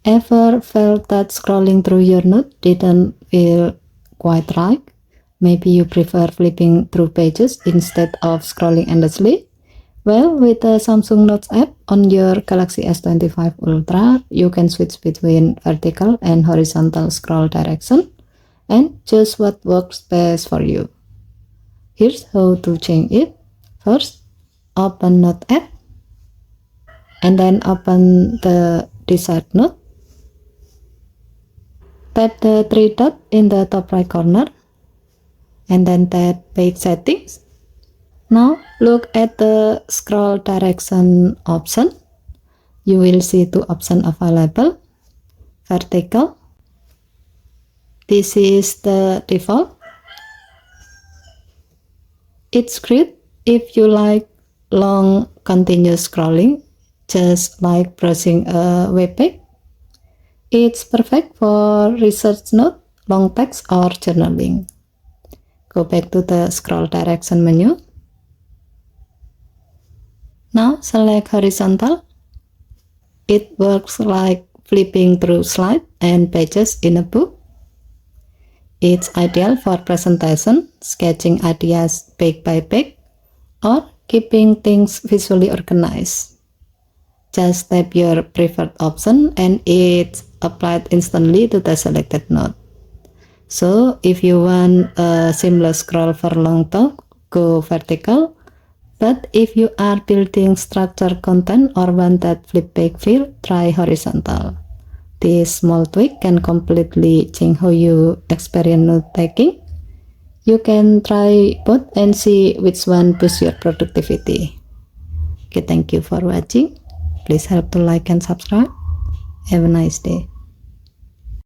Ever felt that scrolling through your note didn't feel quite right? Maybe you prefer flipping through pages instead of scrolling endlessly? Well, with the Samsung Notes app on your Galaxy S25 Ultra, you can switch between vertical and horizontal scroll direction and choose what works best for you. Here's how to change it. First, open Note app and then open the desired note. Tap the three dots in the top right corner and then tap Page Settings. Now look at the scroll direction option. You will see two options available. Vertical. This is the default. It's great if you like long continuous scrolling, just like browsing a web page. It's perfect for research note, long text, or journaling. Go back to the scroll direction menu. Now select horizontal. It works like flipping through slides and pages in a book. It's ideal for presentation, sketching ideas page by page, or keeping things visually organized. Just tap your preferred option and it's applied instantly to the selected note. So if you want a seamless scroll for long talk, go vertical. But if you are building structured content or want that flip page feel, try horizontal. This small tweak can completely change how you experience note taking. You can try both and see which one boosts your productivity. Okay, thank you for watching. Please help to like and subscribe. Have a nice day.